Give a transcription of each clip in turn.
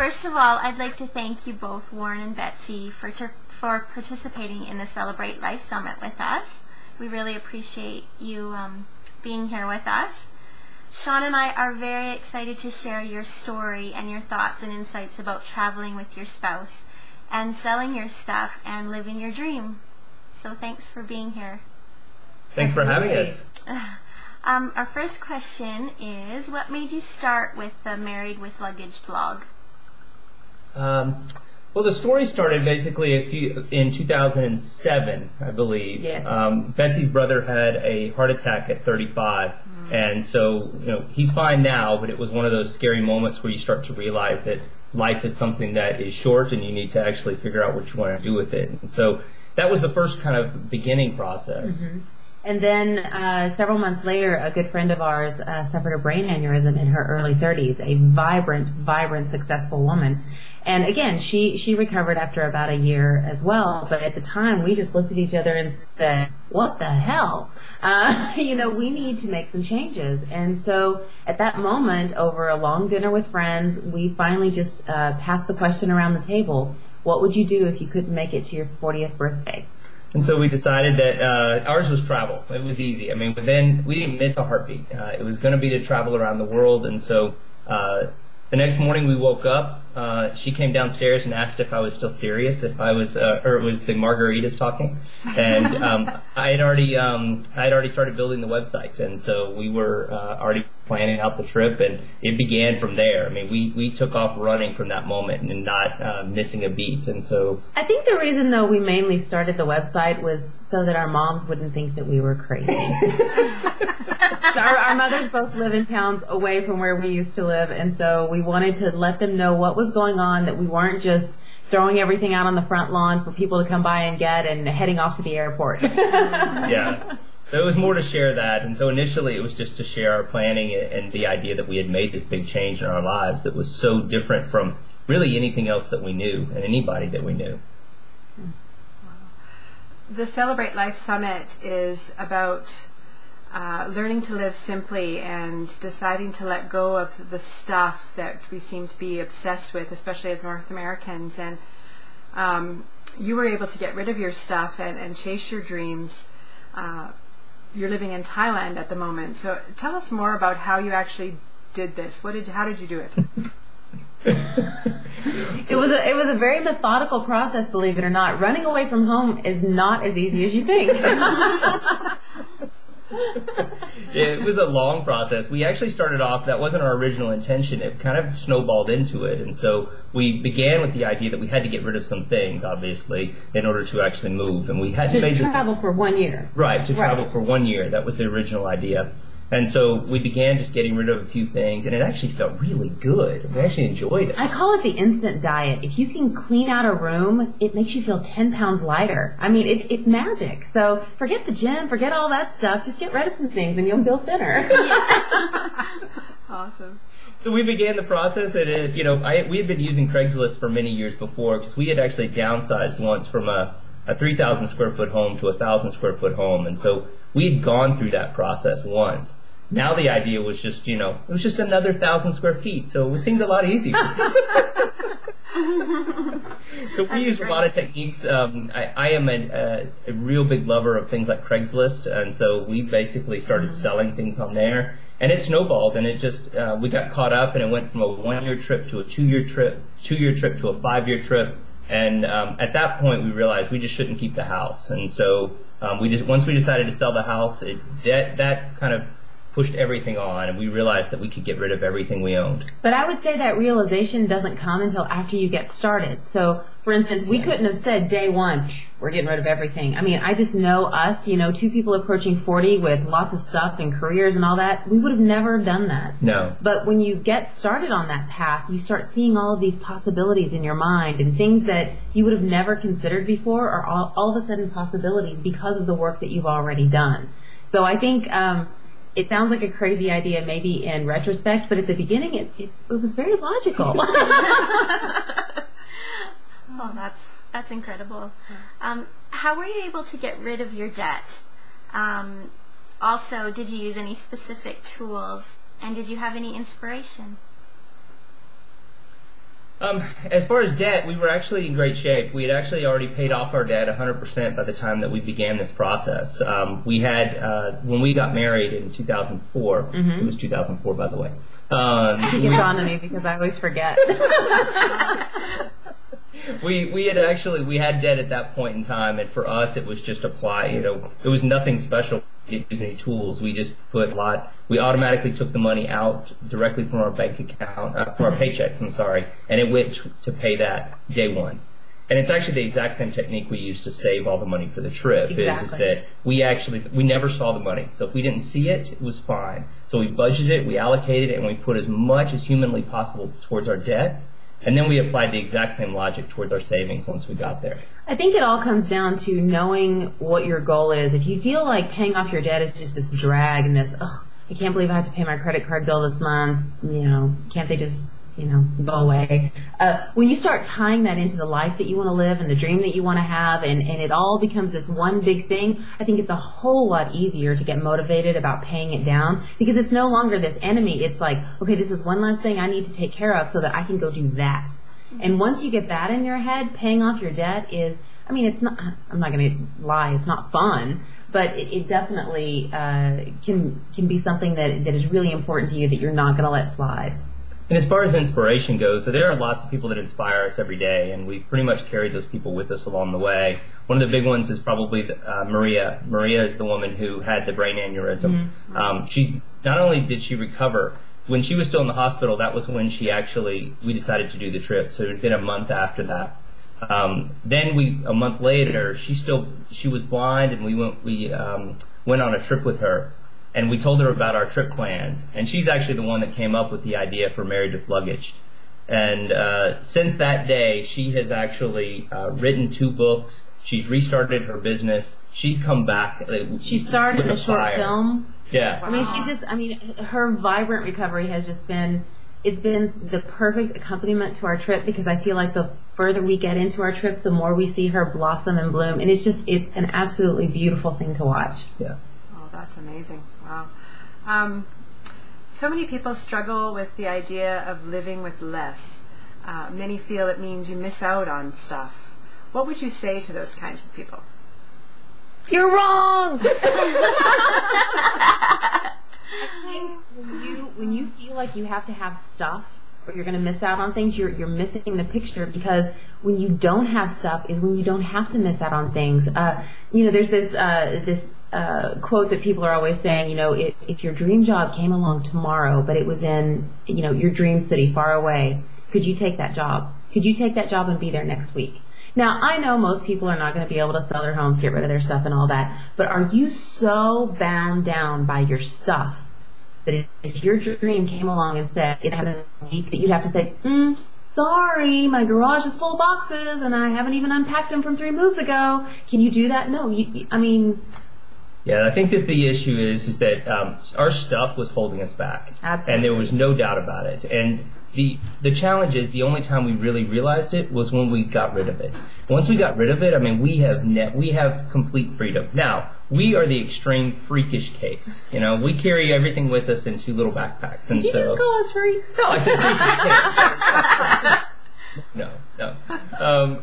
First of all, I'd like to thank you both, Warren and Betsy, for participating in the Celebrate Life Summit with us. We really appreciate you being here with us. Sean and I are very excited to share your story and your thoughts and insights about traveling with your spouse and selling your stuff and living your dream. So thanks for being here. Thanks for having us. Our first question is, what made you start with the Married with Luggage blog? Well, the story started basically in 2007, I believe. Yes. Betsy's brother had a heart attack at 35, and so he's fine now. But it was one of those scary moments where you start to realize that life is something that is short, and you need to actually figure out what you want to do with it. And so that was the first kind of beginning process. Mm-hmm. And then several months later, a good friend of ours suffered a brain aneurysm in her early 30s, a vibrant, successful woman. And again, she recovered after about a year as well. But at the time, we just looked at each other and said, what the hell? We need to make some changes. And so at that moment, over a long dinner with friends, we finally just passed the question around the table, what would you do if you couldn't make it to your 40th birthday? And so we decided that ours was travel. It was easy. I mean, but then we didn't miss a heartbeat. It was going to be to travel around the world. And so the next morning we woke up. She came downstairs and asked if I was still serious, if I was, or it was the margaritas talking. And I had already started building the website, and so we were already planning out the trip, and it began from there. I mean, we took off running from that moment and not missing a beat. And so I think the reason, though, we mainly started the website was so that our moms wouldn't think that we were crazy. Our mothers both live in towns away from where we used to live, and so we wanted to let them know what was going on, that we weren't just throwing everything out on the front lawn for people to come by and get and heading off to the airport. Yeah. There was more to share that, and so initially it was just to share our planning and the idea that we had made this big change in our lives that was so different from really anything else that we knew and anybody that we knew. The Celebrate Life Summit is about learning to live simply and deciding to let go of the stuff that we seem to be obsessed with, especially as North Americans. And you were able to get rid of your stuff and chase your dreams. You're living in Thailand at the moment. So tell us more about how you actually did this. How did you do it? It was a very methodical process, believe it or not. Running away from home is not as easy as you think. Yeah, it was a long process. We actually started off, that wasn't our original intention. It kind of snowballed into it. And so we began with the idea that we had to get rid of some things, obviously, in order to actually move. And we had to travel for 1 year. Right, to travel for 1 year. That was the original idea. And so we began just getting rid of a few things, and it actually felt really good. We actually enjoyed it. I call it the instant diet. If you can clean out a room, it makes you feel 10 pounds lighter. I mean, it's magic. So forget the gym, forget all that stuff. Just get rid of some things, and you'll feel thinner. Awesome. So we began the process, and we had been using Craigslist for many years before, because we had actually downsized once from a 3,000 square foot home to a 1,000 square foot home, and so we had gone through that process once. Now the idea was just, it was just another 1,000 square feet, so it seemed a lot easier. So we used a lot of techniques. I am a real big lover of things like Craigslist, and so we basically started selling things on there, and it snowballed, and it just, we got caught up, and it went from a 1-year trip to a 2-year trip, 2-year trip to a 5-year trip, and at that point we realized we just shouldn't keep the house, and so once we decided to sell the house, that kind of pushed everything on, and we realized that we could get rid of everything we owned. But I would say that realization doesn't come until after you get started. So, for instance, we couldn't have said day one, we're getting rid of everything. I mean, I just know us, 2 people approaching 40 with lots of stuff and careers and all that, we would have never done that. No. But when you get started on that path, you start seeing all of these possibilities in your mind, and things that you would have never considered before are all of a sudden possibilities because of the work that you've already done. So I think it sounds like a crazy idea maybe in retrospect, but at the beginning it was very logical. Oh, that's incredible. How were you able to get rid of your debt? Also, did you use any specific tools, and did you have any inspiration? As far as debt, we were actually in great shape. We had actually already paid off our debt 100% by the time that we began this process. We had, when we got married in 2004, it was 2004, by the way. He gets on to me because I always forget. We had debt at that point in time, and for us it was just it was nothing special. We didn't use any tools. We just we automatically took the money out directly from our bank account, from our paychecks, and it went to pay that day one. And it's actually the exact same technique we used to save all the money for the trip. Exactly. Is that we never saw the money. So if we didn't see it, it was fine. So we budgeted it, we allocated it, and we put as much as humanly possible towards our debt. And then we applied the exact same logic towards our savings once we got there. I think it all comes down to knowing what your goal is. If you feel like paying off your debt is just this drag and this, I can't believe I have to pay my credit card bill this month, can't they just, go away? When you start tying that into the life that you want to live and the dream that you want to have, and it all becomes this one big thing, I think it's a whole lot easier to get motivated about paying it down, because it's no longer this enemy. It's like, okay, this is one less thing I need to take care of so that I can go do that. And once you get that in your head, paying off your debt is, it's not, I'm not going to lie, it's not fun, but it definitely can be something that is really important to you that you're not going to let slide. And as far as inspiration goes, so there are lots of people that inspire us every day, and we pretty much carried those people with us along the way. One of the big ones is probably Maria. Maria is the woman who had the brain aneurysm. She's not only did she recover, when she was still in the hospital, that was when we decided to do the trip. So it had been a month after that. Then a month later, she was blind, and we went on a trip with her. And we told her about our trip plans, and she's actually the one that came up with the idea for Married with Luggage. And since that day, she has actually written 2 books. She's restarted her business. She's come back. She started a short film. Yeah. Wow. Her vibrant recovery has just been, it's been the perfect accompaniment to our trip, because I feel like the further we get into our trip, the more we see her blossom and bloom. And it's an absolutely beautiful thing to watch. Yeah. That's amazing. Wow. So many people struggle with the idea of living with less. Many feel it means you miss out on stuff. What would you say to those kinds of people? You're wrong! I think when you feel like you have to have stuff, or you're going to miss out on things, you're missing the picture, because when you don't have stuff is when you don't have to miss out on things. There's this quote that people are always saying, if your dream job came along tomorrow, but it was in, your dream city far away, could you take that job? Could you take that job and be there next week? Now, I know most people are not going to be able to sell their homes, get rid of their stuff and all that, but are you so bound down by your stuff that if your dream came along and said it's happening in a week, that you'd have to say, sorry, my garage is full of boxes and I haven't even unpacked them from 3 moves ago. Can you do that? No, Yeah, I think that the issue is that our stuff was holding us back. Absolutely. And there was no doubt about it. And the challenge is the only time we really realized it was when we got rid of it. Once we got rid of it, we have complete freedom. Now, we are the extreme freakish case. We carry everything with us in 2 little backpacks. And Did you just call us freaks? No, I said freakish. No.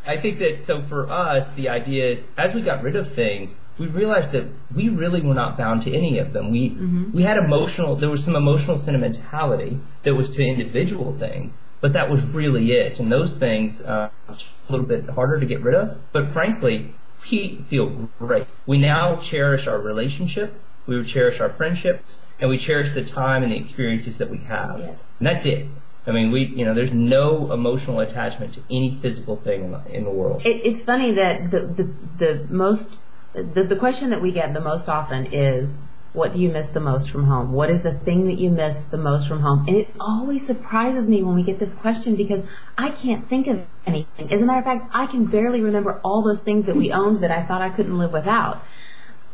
I think that, so for us, the idea is, as we got rid of things, we realized that we really were not bound to any of them. We had there was some emotional sentimentality that was to individual things, but that was really it. And those things are a little bit harder to get rid of, but frankly, we feel great. We now cherish our relationship, we cherish our friendships, and we cherish the time and the experiences that we have. Yes. And that's it. There's no emotional attachment to any physical thing in the world. It's funny that the question that we get the most often is, what do you miss the most from home? What is the thing that you miss the most from home? And it always surprises me when we get this question, because I can't think of anything. As a matter of fact, I can barely remember all those things that we owned that I thought I couldn't live without.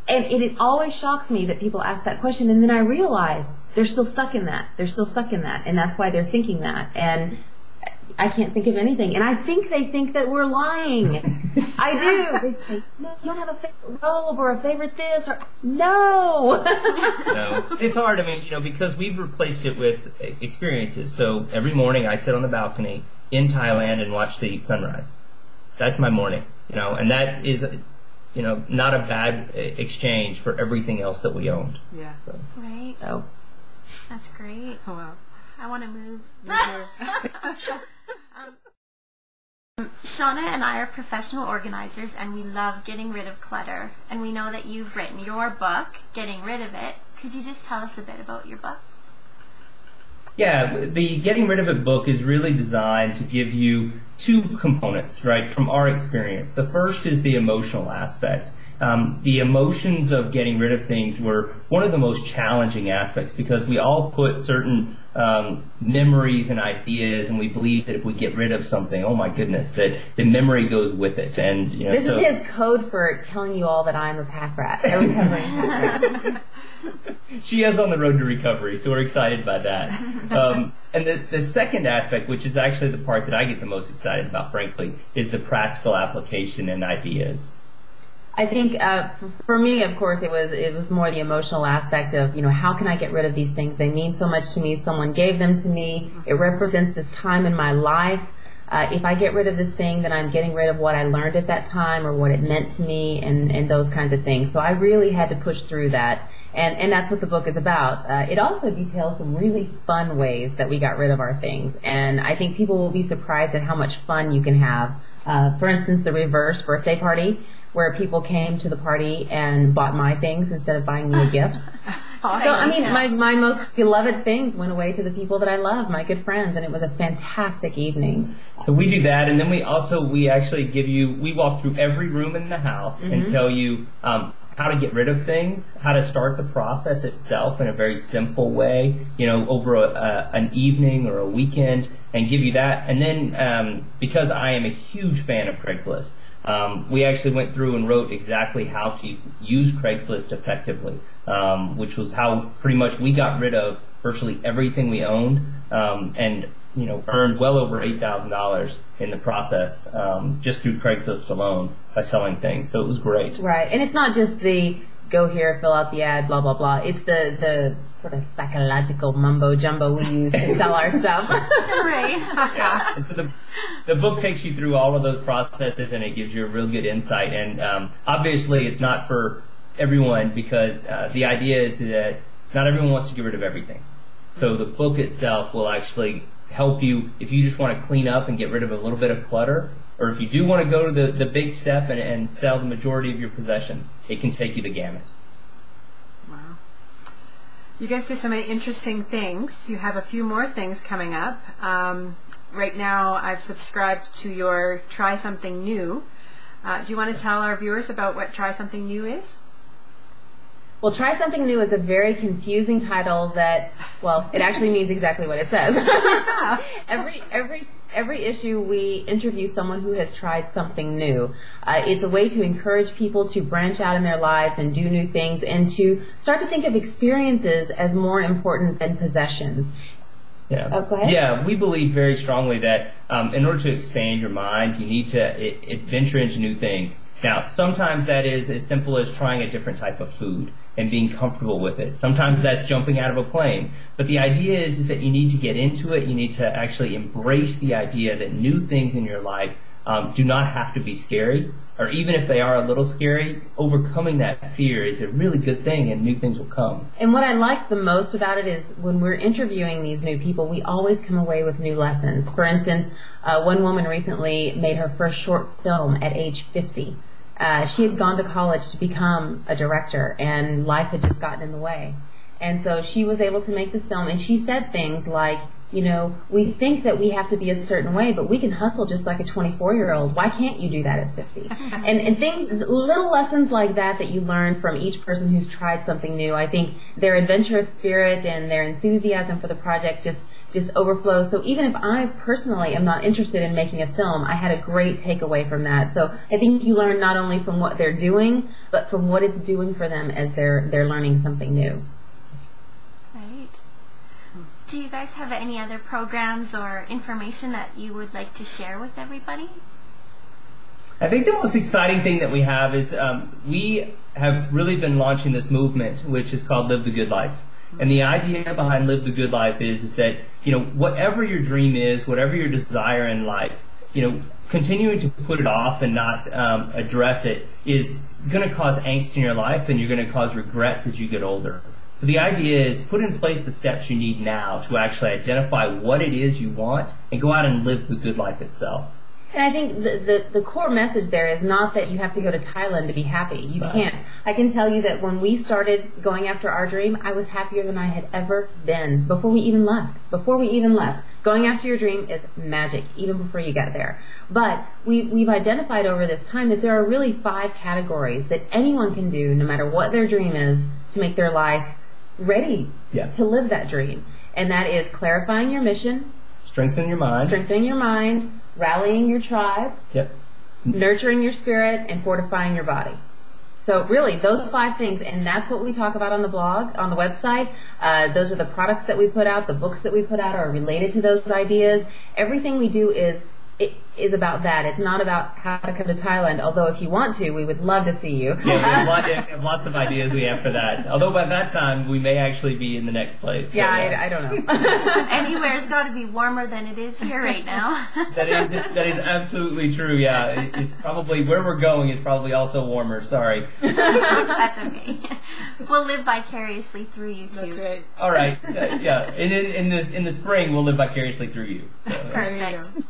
And it always shocks me that people ask that question, and then I realize they're still stuck in that. And that's why they're thinking that. And I can't think of anything. And I think they think that we're lying. I do. They say, no, you don't have a favorite robe or a favorite this, or no. No. It's hard, because we've replaced it with experiences. So every morning I sit on the balcony. in Thailand and watch the sunrise. That's my morning, and that is, not a bad exchange for everything else that we owned. Yeah. So. Right. So that's great. Oh, wow. I want to move. Shauna and I are professional organizers, and we love getting rid of clutter. And we know that you've written your book, Getting Rid of It. Could you just tell us a bit about your book? Yeah, the Getting Rid of It book is really designed to give you two components, right, from our experience. The first is the emotional aspect. The emotions of getting rid of things were one of the most challenging aspects because we all put certain memories and ideas, and we believe that if we get rid of something, oh my goodness, that the memory goes with it. And this is his code for telling you all that I'm a pack rat, a recovering pack rat. She is on the road to recovery, so we're excited by that. And the second aspect, which is actually the part that I get the most excited about, frankly, is the practical application and ideas. I think for me, of course, it was more the emotional aspect of, how can I get rid of these things? They mean so much to me. Someone gave them to me. It represents this time in my life. If I get rid of this thing, then I'm getting rid of what I learned at that time or what it meant to me and those kinds of things. So I really had to push through that. And that's what the book is about. It also details some really fun ways that we got rid of our things. And I think people will be surprised at how much fun you can have. For instance, the reverse birthday party, where people came to the party and bought my things instead of buying me a gift. So, I mean, my most beloved things went away to the people that I love, my good friends, and it was a fantastic evening. So we do that, and then we actually we walk through every room in the house and tell you how to get rid of things, how to start the process itself in a very simple way, over an evening or a weekend, and give you that. And then, because I am a huge fan of Craigslist, we actually went through and wrote exactly how to use Craigslist effectively, which was how pretty much we got rid of virtually everything we owned, and earned well over $8,000 in the process, just through Craigslist alone by selling things. So it was great. Right, and it's not just the go here, fill out the ad, blah blah blah. It's the sort of psychological mumbo jumbo we use to sell our stuff. Right. Yeah. And so the book takes you through all of those processes, and it gives you a real good insight. And obviously, it's not for everyone because the idea is that not everyone wants to get rid of everything. So the book itself will actually help you if you just want to clean up and get rid of a little bit of clutter, or if you do want to go to the big step and sell the majority of your possessions, it can take you the gamut. Wow. You guys do so many interesting things. You have a few more things coming up. Right now I've subscribed to your Try Something New. Do you want to tell our viewers about what Try Something New is? Well, Try Something New is a very confusing title that, well, it actually means exactly what it says. Every issue we interview someone who has tried something new. It's a way to encourage people to branch out in their lives and do new things and to start to think of experiences as more important than possessions. Yeah. Oh, go ahead. Yeah, we believe very strongly that in order to expand your mind, you need to venture into new things. Now, sometimes that is as simple as trying a different type of food and being comfortable with it. Sometimes that's jumping out of a plane. But the idea is that you need to get into it. You need to actually embrace the idea that new things in your life do not have to be scary. Or even if they are a little scary, overcoming that fear is a really good thing, and new things will come. And what I like the most about it is when we're interviewing these new people, we always come away with new lessons. For instance, one woman recently made her first short film at age 50. She had gone to college to become a director, and life had just gotten in the way. And so she was able to make this film, and she said things like, we think that we have to be a certain way, but we can hustle just like a 24-year-old. Why can't you do that at 50? And things, little lessons like that you learn from each person who's tried something new. I think their adventurous spirit and their enthusiasm for the project just overflows. So even if I personally am not interested in making a film, I had a great takeaway from that. So I think you learn not only from what they're doing, but from what it's doing for them as they're learning something new. Right. Do you guys have any other programs or information that you would like to share with everybody? I think the most exciting thing that we have is we have really been launching this movement, which is called Live the Good Life. And the idea behind Live the Good Life is that, whatever your dream is, whatever your desire in life, continuing to put it off and not address it is going to cause angst in your life, and you're going to cause regrets as you get older. So the idea is put in place the steps you need now to actually identify what it is you want and go out and live the good life itself. And I think the core message there is not that you have to go to Thailand to be happy. You can't. I can tell you that when we started going after our dream, I was happier than I had ever been before we even left. Going after your dream is magic, even before you get there. But we've identified over this time that there are really 5 categories that anyone can do, no matter what their dream is, to make their life ready to live that dream. And that is clarifying your mission, strengthening your mind, rallying your tribe, nurturing your spirit, and fortifying your body. So really, those 5 things, and that's what we talk about on the blog, on the website. Those are the products that we put out. The books that we put out are related to those ideas. Everything we do is about that. It's not about how to come to Thailand, although if you want to, we would love to see you. Yeah, we have lots of ideas we have for that. Although by that time, we may actually be in the next place. So, I don't know. Anywhere's got to be warmer than it is here right now. That is absolutely true, yeah. It's probably, where we're going is probably also warmer, sorry. That's okay. We'll live vicariously through you too. That's right. All right, yeah. In the spring, we'll live vicariously through you. So, Perfect.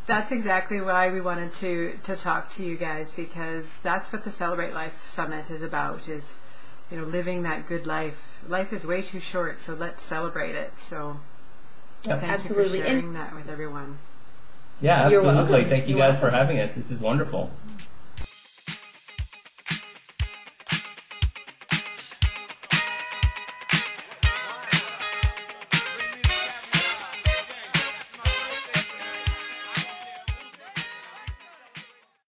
That's exactly why we wanted to talk to you guys, because that's what the Celebrate Life Summit is about, is living that good life. Life is way too short, so let's celebrate it. So thank absolutely. you for sharing that with everyone. Yeah, absolutely. Thank you guys for having us. This is wonderful.